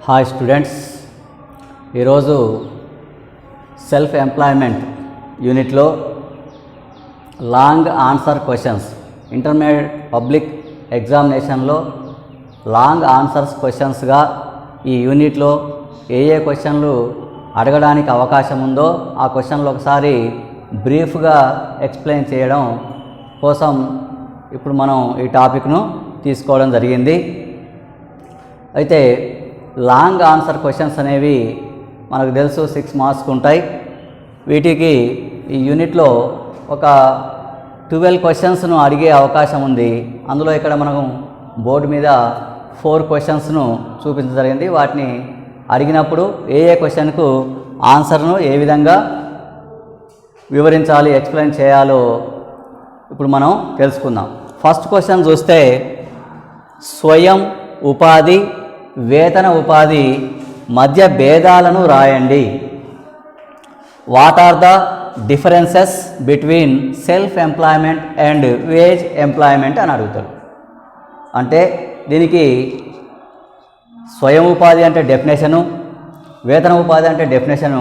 Hi students, ఈరోజు self employment యూనిట్లో long answer questions intermediate public ఎగ్జామినేషన్లో లాంగ్ ఆన్సర్స్ క్వశ్చన్స్గా ఈ యూనిట్లో ఏ క్వశ్చన్లు అడగడానికి అవకాశం ఉందో ఆ క్వశ్చన్లు ఒకసారి బ్రీఫ్గా ఎక్స్ప్లెయిన్ చేయడం కోసం ఇప్పుడు మనం ఈ టాపిక్ను తీసుకోవడం జరిగింది. అయితే లాంగ్ ఆన్సర్ క్వశ్చన్స్ అనేవి మనకు తెలుసు 6 మార్క్స్ ఉంటాయి. వీటికి ఈ యూనిట్లో ఒక 12 క్వశ్చన్స్ను అడిగే అవకాశం ఉంది. అందులో ఇక్కడ మనం బోర్డు మీద 4 క్వశ్చన్స్ను చూపించడం జరిగింది. వాటిని అడిగినప్పుడు ఏ క్వశ్చన్కు ఆన్సర్ను ఏ విధంగా వివరించాలి, ఎక్స్ప్లెయిన్ చేయాలో ఇప్పుడు మనం తెలుసుకుందాం. ఫస్ట్ క్వశ్చన్ చూస్తే స్వయం ఉపాధి, వేతన ఉపాధి మధ్య భేదాలను రాయండి. What are the differences between self employment and wage employment అని అడుగుతారు. అంటే దీనికి స్వయం ఉపాధి అంటే డెఫినేషను, వేతన ఉపాధి అంటే డెఫినేషను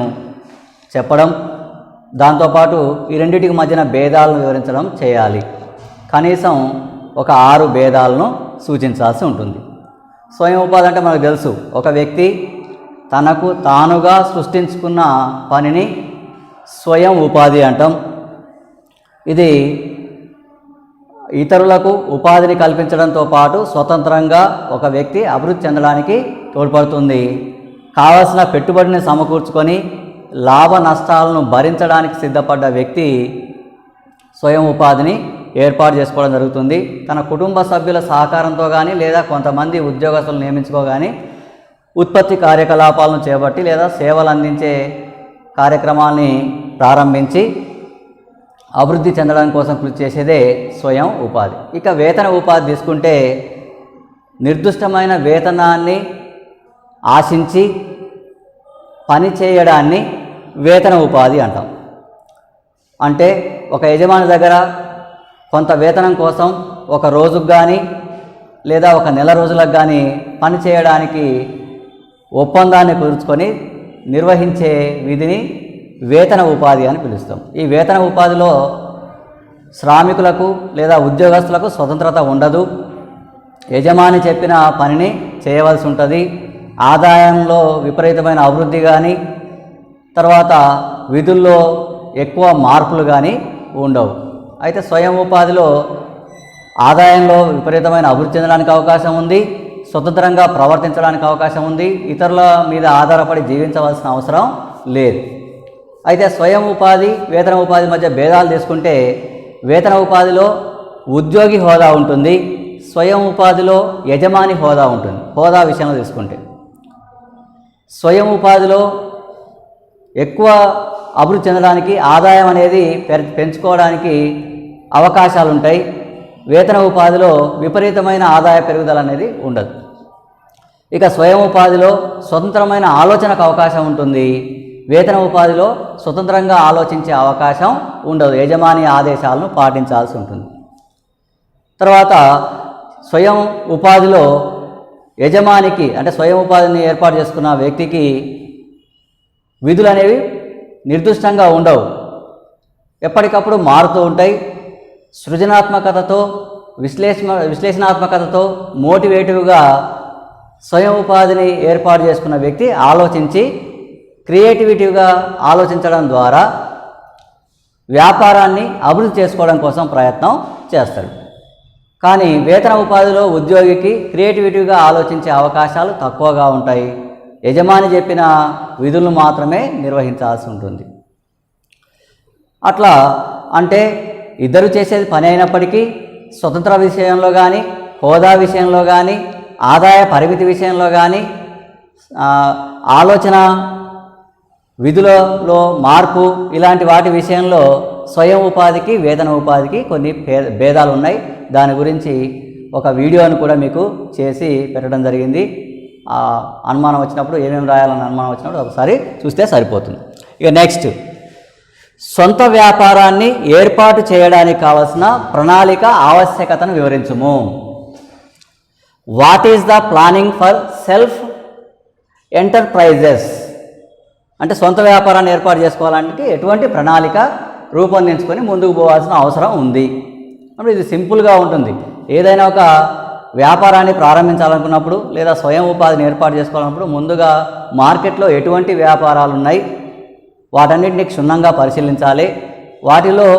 చెప్పడం, దాంతోపాటు ఈ రెండింటికి మధ్యన భేదాలను వివరించడం చేయాలి. కనీసం ఒక 6 భేదాలను సూచించాల్సి ఉంటుంది. స్వయం ఉపాధి అంటే మనకు తెలుసు, ఒక వ్యక్తి తనకు తానుగా సృష్టించుకున్న పనిని స్వయం ఉపాధి అంటాం. ఇది ఇతరులకు ఉపాధిని కల్పించడంతో పాటు స్వతంత్రంగా ఒక వ్యక్తి అభివృద్ధి చెందడానికి తోడ్పడుతుంది. కావలసిన పెట్టుబడిని సమకూర్చుకొని లాభ నష్టాలను భరించడానికి సిద్ధపడ్డ వ్యక్తి స్వయం ఉపాధిని ఏర్పాటు చేసుకోవడం జరుగుతుంది. తన కుటుంబ సభ్యుల సహకారంతో కానీ లేదా కొంతమంది ఉద్యోగస్తులు నియమించుకోగాని ఉత్పత్తి కార్యకలాపాలను చేపట్టి లేదా సేవలు అందించే కార్యక్రమాల్ని ప్రారంభించి అభివృద్ధి చెందడం కోసం కృషి చేసేదే స్వయం ఉపాధి. ఇక వేతన ఉపాధి తీసుకుంటే నిర్దిష్టమైన వేతనాన్ని ఆశించి పని చేయడాన్ని వేతన ఉపాధి అంటాం. అంటే ఒక యజమాని దగ్గర కొంత వేతనం కోసం ఒక రోజుకు కానీ లేదా ఒక నెల రోజులకు కానీ పని చేయడానికి ఒప్పందాన్ని కుదుర్చుకొని నిర్వహించే విధిని వేతన ఉపాధి అని పిలుస్తాం. ఈ వేతన ఉపాధిలో శ్రామికులకు లేదా ఉద్యోగస్తులకు స్వతంత్రత ఉండదు. యజమాని చెప్పిన పనిని చేయవలసి ఉంటుంది. ఆదాయంలో విపరీతమైన అభివృద్ధి కానీ తర్వాత విధుల్లో ఎక్కువ మార్పులు కానీ ఉండవు. అయితే స్వయం ఉపాధిలో ఆదాయంలో విపరీతమైన అభివృద్ధి చెందడానికి అవకాశం ఉంది, స్వతంత్రంగా ప్రవర్తించడానికి అవకాశం ఉంది, ఇతరుల మీద ఆధారపడి జీవించవలసిన అవసరం లేదు. అయితే స్వయం ఉపాధి, వేతన ఉపాధి మధ్య భేదాలు తీసుకుంటే వేతన ఉపాధిలో ఉద్యోగి హోదా ఉంటుంది, స్వయం ఉపాధిలో యజమాని హోదా ఉంటుంది. హోదా విషయంలో తీసుకుంటే స్వయం ఉపాధిలో ఎక్కువ అభివృద్ధి చెందడానికి ఆదాయం అనేది పెంచుకోవడానికి అవకాశాలు ఉంటాయి. వేతన ఉపాధిలో విపరీతమైన ఆదాయ పెరుగుదల అనేది ఉండదు. ఇక స్వయం ఉపాధిలో స్వతంత్రమైన ఆలోచనకు అవకాశం ఉంటుంది. వేతన ఉపాధిలో స్వతంత్రంగా ఆలోచించే అవకాశం ఉండదు, యజమాని ఆదేశాలను పాటించాల్సి ఉంటుంది. తర్వాత స్వయం ఉపాధిలో యజమానికి అంటే స్వయం ఉపాధిని ఏర్పాటు చేసుకున్న వ్యక్తికి విధులు అనేవి నిర్దిష్టంగా ఉండవు, ఎప్పటికప్పుడు మారుతూ ఉంటాయి. సృజనాత్మకతతో విశ్లేషణాత్మకతతో మోటివేటివ్గా స్వయం ఉపాధిని ఏర్పాటు చేసుకున్న వ్యక్తి ఆలోచించి క్రియేటివిటీగా ఆలోచించడం ద్వారా వ్యాపారాన్ని అభివృద్ధి చేసుకోవడం కోసం ప్రయత్నం చేస్తాడు. కానీ వేతన ఉపాధిలో ఉద్యోగికి క్రియేటివిటీగా ఆలోచించే అవకాశాలు తక్కువగా ఉంటాయి. యజమాని చెప్పిన విధులను మాత్రమే నిర్వహించాల్సి ఉంటుంది. అట్లా అంటే ఇద్దరు చేసేది పని అయినప్పటికీ స్వతంత్ర విషయంలో కానీ, హోదా విషయంలో కానీ, ఆదాయ పరిమితి విషయంలో కానీ, ఆలోచన విధులలో మార్పు ఇలాంటి వాటి విషయంలో స్వయం ఉపాధికి వేతన ఉపాధికి కొన్ని భేదాలు ఉన్నాయి. దాని గురించి ఒక వీడియోను కూడా మీకు చేసి పెట్టడం జరిగింది. అనుమానం వచ్చినప్పుడు ఏమేమి రాయాలని అనుమానం వచ్చినప్పుడు ఒకసారి చూస్తే సరిపోతుంది. ఇక నెక్స్ట్, సొంత వ్యాపారాన్ని ఏర్పాటు చేయడానికి కావలసిన ప్రణాళిక ఆవశ్యకతను వివరించుము. What is the planning for self enterprises అంటే సొంత వ్యాపారాన్ని ఏర్పాటు చేసుకోవాలంటే ఎటువంటి ప్రణాళిక రూపొందించుకొని ముందుకు పోవాల్సిన అవసరం ఉంది. అప్పుడు ఇది సింపుల్గా ఉంటుంది. ఏదైనా ఒక వ్యాపారాన్ని ప్రారంభించాలనుకున్నప్పుడు లేదా స్వయం ఉపాధిని ఏర్పాటు చేసుకోవాలన్నప్పుడు ముందుగా మార్కెట్లో ఎటువంటి వ్యాపారాలు ఉన్నాయి వాటన్నిటిని క్షుణ్ణంగా పరిశీలించాలి. వాటిలో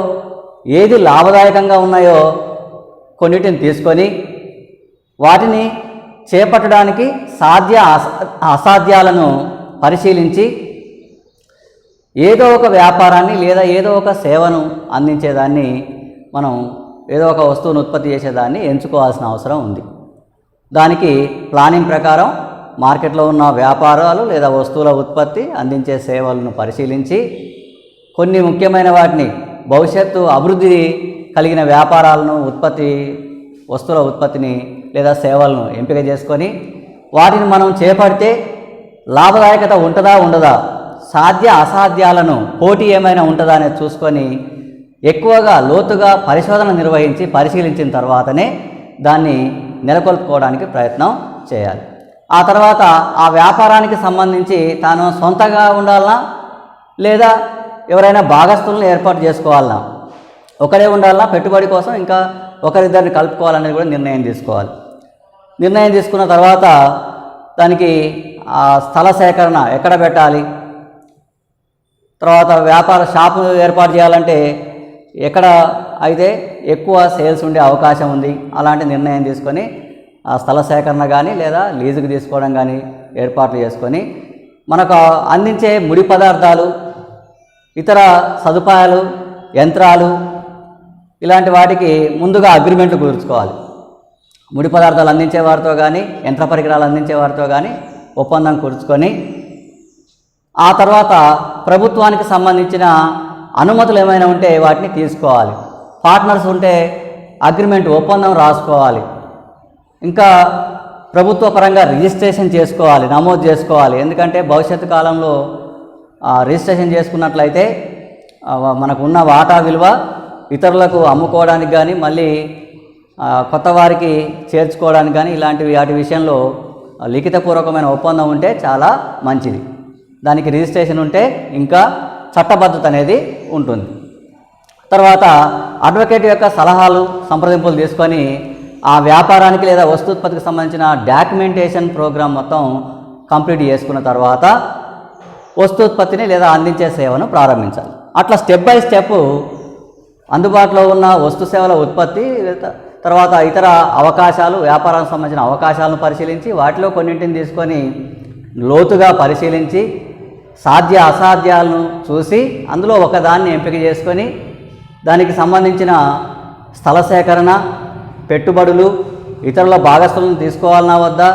ఏది లాభదాయకంగా ఉన్నాయో కొన్నిటిని తీసుకొని వాటిని చేపట్టడానికి సాధ్య అసాధ్యాలను పరిశీలించి ఏదో ఒక వ్యాపారాన్ని లేదా ఏదో ఒక సేవను అందించేదాన్ని మనం ఏదో ఒక వస్తువును ఉత్పత్తి చేసేదాన్ని ఎంచుకోవాల్సిన అవసరం ఉంది. దానికి ప్లానింగ్ ప్రకారం మార్కెట్లో ఉన్న వ్యాపారాలు లేదా వస్తువుల ఉత్పత్తి అందించే సేవలను పరిశీలించి కొన్ని ముఖ్యమైన వాటిని భవిష్యత్తు అభివృద్ధి కలిగిన వ్యాపారాలను వస్తువుల ఉత్పత్తిని లేదా సేవలను ఎంపిక చేసుకొని వాటిని మనం చేపడితే లాభదాయకత ఉంటుందా ఉండదా, సాధ్య అసాధ్యాలను పోటీ ఏమైనా ఉంటుందా అనేది చూసుకొని ఎక్కువగా లోతుగా పరిశోధన నిర్వహించి పరిశీలించిన తర్వాతనే దాన్ని నెలకొల్పుకోవడానికి ప్రయత్నం చేయాలి. ఆ తర్వాత ఆ వ్యాపారానికి సంబంధించి తాను సొంతగా ఉండాలన్నా లేదా ఎవరైనా భాగస్తులను ఏర్పాటు చేసుకోవాలన్నా, ఒకరే ఉండాలన్నా, పెట్టుబడి కోసం ఇంకా ఒకరిద్దరిని కలుపుకోవాలనేది కూడా నిర్ణయం తీసుకోవాలి. నిర్ణయం తీసుకున్న తర్వాత దానికి ఆ స్థల సేకరణ ఎక్కడ పెట్టాలి, తర్వాత వ్యాపార షాపు ఏర్పాటు చేయాలంటే ఎక్కడ అయితే ఎక్కువ సేల్స్ ఉండే అవకాశం ఉంది అలాంటి నిర్ణయం తీసుకొని ఆ స్థల సేకరణ కానీ లేదా లీజుకు తీసుకోవడం కానీ ఏర్పాట్లు చేసుకొని మనకు అందించే ముడి పదార్థాలు, ఇతర సదుపాయాలు, యంత్రాలు ఇలాంటి వాటికి ముందుగా అగ్రిమెంట్లు కుదుర్చుకోవాలి. ముడి పదార్థాలు అందించే వారితో కానీ యంత్ర పరికరాలు అందించే వారితో కానీ ఒప్పందం కుదుర్చుకొని ఆ తర్వాత ప్రభుత్వానికి సంబంధించిన అనుమతులు ఏమైనా ఉంటే వాటిని తీసుకోవాలి. పార్ట్నర్స్ ఉంటే అగ్రిమెంట్ ఒప్పందం రాసుకోవాలి. ఇంకా ప్రభుత్వ పరంగా రిజిస్ట్రేషన్ చేసుకోవాలి, నమోదు చేసుకోవాలి. ఎందుకంటే భవిష్యత్తు కాలంలో రిజిస్ట్రేషన్ చేసుకున్నట్లయితే మనకు ఉన్న వాటా విలువ ఇతరులకు అమ్ముకోవడానికి కానీ మళ్ళీ కొత్త వారికి చేర్చుకోవడానికి కానీ ఇలాంటివి వాటి విషయంలో లిఖితపూర్వకమైన ఒప్పందం ఉంటే చాలా మంచిది. దానికి రిజిస్ట్రేషన్ ఉంటే ఇంకా చట్టబద్ధత అనేది ఉంటుంది. తర్వాత అడ్వకేట్ యొక్క సలహాలు, సంప్రదింపులు తీసుకొని ఆ వ్యాపారానికి లేదా వస్తూత్పత్తికి సంబంధించిన డాక్యుమెంటేషన్ ప్రోగ్రామ్ మొత్తం కంప్లీట్ చేసుకున్న తర్వాత వస్తూత్పత్తిని లేదా అందించే సేవను ప్రారంభించాలి. అట్లా స్టెప్ బై స్టెప్ అందుబాటులో ఉన్న వస్తు సేవల ఉత్పత్తి, తర్వాత ఇతర అవకాశాలు, వ్యాపారానికి సంబంధించిన అవకాశాలను పరిశీలించి వాటిలో కొన్నింటిని తీసుకొని లోతుగా పరిశీలించి సాధ్య అసాధ్యాలను చూసి అందులో ఒకదాన్ని ఎంపిక చేసుకొని దానికి సంబంధించిన స్థల సేకరణ, పెట్టుబడులు, ఇతరుల భాగస్థులను తీసుకోవాలన్నా వద్దా,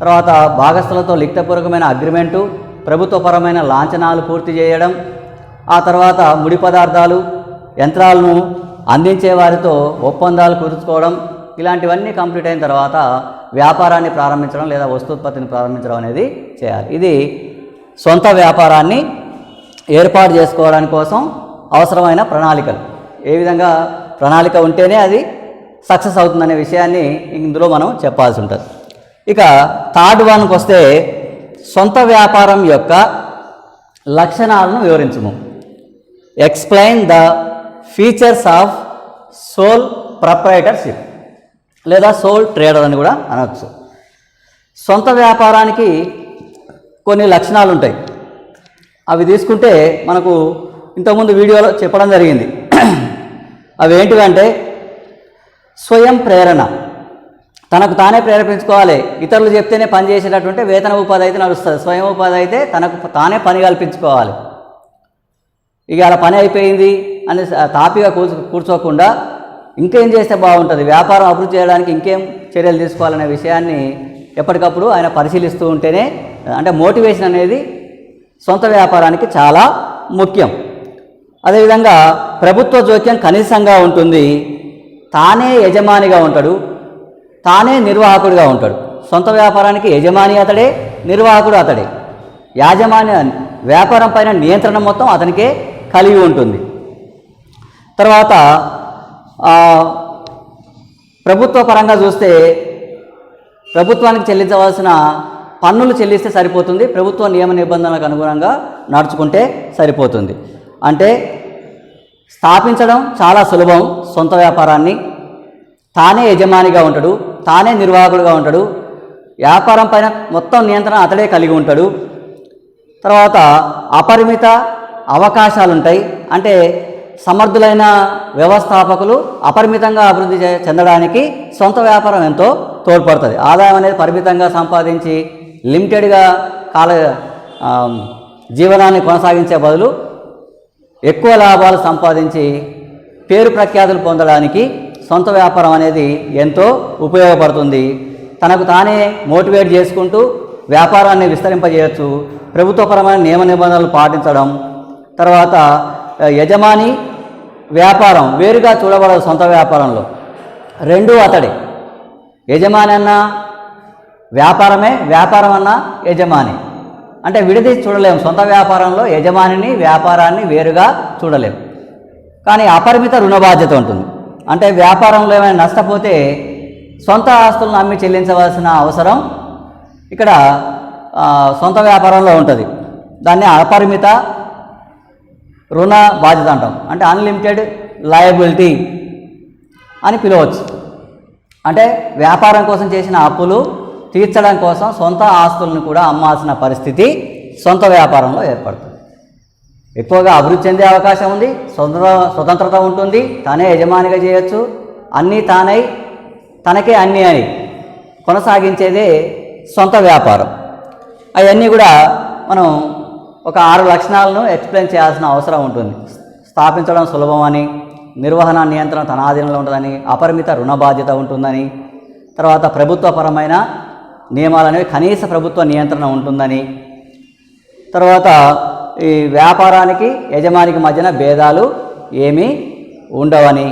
తర్వాత భాగస్థులతో లిఖితపూర్వకమైన అగ్రిమెంటు, ప్రభుత్వపరమైన లాంఛనాలు పూర్తి చేయడం, ఆ తర్వాత ముడి పదార్థాలు, యంత్రాలను అందించే వారితో ఒప్పందాలు కుదుర్చుకోవడం, ఇలాంటివన్నీ కంప్లీట్ అయిన తర్వాత వ్యాపారాన్ని ప్రారంభించడం లేదా వస్తూత్పత్తిని ప్రారంభించడం అనేది చేయాలి. ఇది సొంత వ్యాపారాన్ని ఏర్పాటు చేసుకోవడానికి కోసం అవసరమైన ప్రణాళికలు. ఏ విధంగా ప్రణాళిక ఉంటేనే అది సక్సెస్ అవుతుందనే విషయాన్ని ఇందులో మనం చెప్పాల్సి ఉంటుంది. ఇక థర్డ్ వన్కి వస్తే సొంత వ్యాపారం యొక్క లక్షణాలను వివరించుము. Explain the features of sole proprietorship లేదా సోల్ ట్రేడర్ అని కూడా అనవచ్చు. సొంత వ్యాపారానికి కొన్ని లక్షణాలు ఉంటాయి. అవి తీసుకుంటే మనకు ఇంతకుముందు వీడియోలో చెప్పడం జరిగింది. అవి ఏంటివంటే స్వయం ప్రేరణ, తనకు తానే ప్రేరేపించుకోవాలి. ఇతరులు చెప్తేనే పని చేసేటట్టుంటే వేతన ఉపాధి అయితే నడుస్తుంది. స్వయం ఉపాధి అయితే తనకు తానే పని కల్పించుకోవాలి. ఇక అలా పని అయిపోయింది అని తాపిగా కూర్చోకుండా ఇంకేం చేస్తే బాగుంటుంది, వ్యాపారం అభివృద్ధి చేయడానికి ఇంకేం చర్యలు తీసుకోవాలనే విషయాన్ని ఎప్పటికప్పుడు ఆయన పరిశీలిస్తూ ఉంటేనే, అంటే మోటివేషన్ అనేది సొంత వ్యాపారానికి చాలా ముఖ్యం. అదేవిధంగా ప్రభుత్వ జోక్యం కనీసంగా ఉంటుంది. తానే యజమానిగా ఉంటాడు, తానే నిర్వాహకుడిగా ఉంటాడు. సొంత వ్యాపారానికి యజమాని అతడే, నిర్వాహకుడు అతడే. యాజమాన్య వ్యాపారం పైన నియంత్రణ మొత్తం అతనికే కలిగి ఉంటుంది. తర్వాత ప్రభుత్వ పరంగా చూస్తే ప్రభుత్వానికి చెల్లించవలసిన పన్నులు చెల్లిస్తే సరిపోతుంది, ప్రభుత్వ నియమ నిబంధనలకు అనుగుణంగా నడుచుకుంటే సరిపోతుంది. అంటే స్థాపించడం చాలా సులభం. సొంత వ్యాపారాన్ని తానే యజమానిగా ఉంటాడు, తానే నిర్వాహకుడుగా ఉంటాడు, వ్యాపారం పైన మొత్తం నియంత్రణ అతడే కలిగి ఉంటాడు. తర్వాత అపరిమిత అవకాశాలు ఉంటాయి. అంటే సమర్థులైన వ్యవస్థాపకులు అపరిమితంగా అభివృద్ధి చెందడానికి సొంత వ్యాపారం ఎంతో తోడ్పడుతుంది. ఆదాయం అనేది పరిమితంగా సంపాదించి లిమిటెడ్గా జీవనాన్ని కొనసాగించే బదులు ఎక్కువ లాభాలు సంపాదించి పేరు ప్రఖ్యాతులు పొందడానికి సొంత వ్యాపారం అనేది ఎంతో ఉపయోగపడుతుంది. తనకు తానే మోటివేట్ చేసుకుంటూ వ్యాపారాన్ని విస్తరింపజేయచ్చు. ప్రభుత్వపరమైన నియమ నిబంధనలు పాటించడం, తర్వాత యజమాని వ్యాపారం వేరుగా చూడబడదు. సొంత వ్యాపారంలో రెండూ అతడే. యజమాని అన్న వ్యాపారమే, వ్యాపారం అన్న యజమాని. అంటే విడదీసి చూడలేము. సొంత వ్యాపారంలో యజమానిని వ్యాపారాన్ని వేరుగా చూడలేము. కానీ అపరిమిత రుణ బాధ్యత ఉంటుంది. అంటే వ్యాపారంలో ఏమైనా నష్టపోతే సొంత ఆస్తులను అమ్మి చెల్లించవలసిన అవసరం ఇక్కడ సొంత వ్యాపారంలో ఉంటుంది. దాన్ని అపరిమిత రుణ బాధ్యత అంటాం. అంటే అన్లిమిటెడ్ లయబిలిటీ అని పిలవచ్చు. అంటే వ్యాపారం కోసం చేసిన అప్పులు తీర్చడం కోసం సొంత ఆస్తులను కూడా అమ్మాల్సిన పరిస్థితి సొంత వ్యాపారంలో ఏర్పడుతుంది. ఎక్కువగా అభివృద్ధి చెందే అవకాశం ఉంది, స్వతంత్రత ఉంటుంది, తానే యజమానిగా చేయొచ్చు, అన్నీ తానై తనకే అన్నీ అని కొనసాగించేదే సొంత వ్యాపారం. అవన్నీ కూడా మనం ఒక 6 లక్షణాలను ఎక్స్ప్లెయిన్ చేయాల్సిన అవసరం ఉంటుంది. స్థాపించడం సులభమని, నిర్వహణ నియంత్రణ తన ఆధీనంలో ఉంటుందని, అపరిమిత రుణ బాధ్యత ఉంటుందని, తర్వాత ప్రభుత్వపరమైన నియమాలనేవి కనీస ప్రభుత్వ నియంత్రణ ఉంటుందని, తర్వాత ఈ వ్యాపారానికి యజమానికి మధ్యన భేదాలు ఏమీ ఉండవని,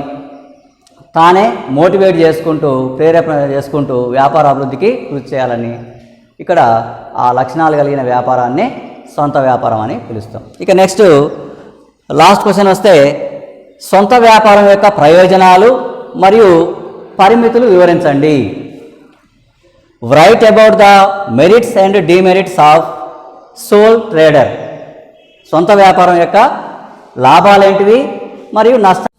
తానే మోటివేట్ చేసుకుంటూ ప్రేరేపణ చేసుకుంటూ వ్యాపార అభివృద్ధికి కృషి చేయాలని, ఇక్కడ ఆ లక్షణాలు కలిగిన వ్యాపారాన్ని సొంత వ్యాపారం అని పిలుస్తాం. ఇక నెక్స్ట్ లాస్ట్ క్వశ్చన్ వస్తే, సొంత వ్యాపారం యొక్క ప్రయోజనాలు మరియు పరిమితులు వివరించండి. Write about the merits and demerits of sole trader. సొంత వ్యాపారం యొక్క లాభాలేంటివి మరియు నష్టాలు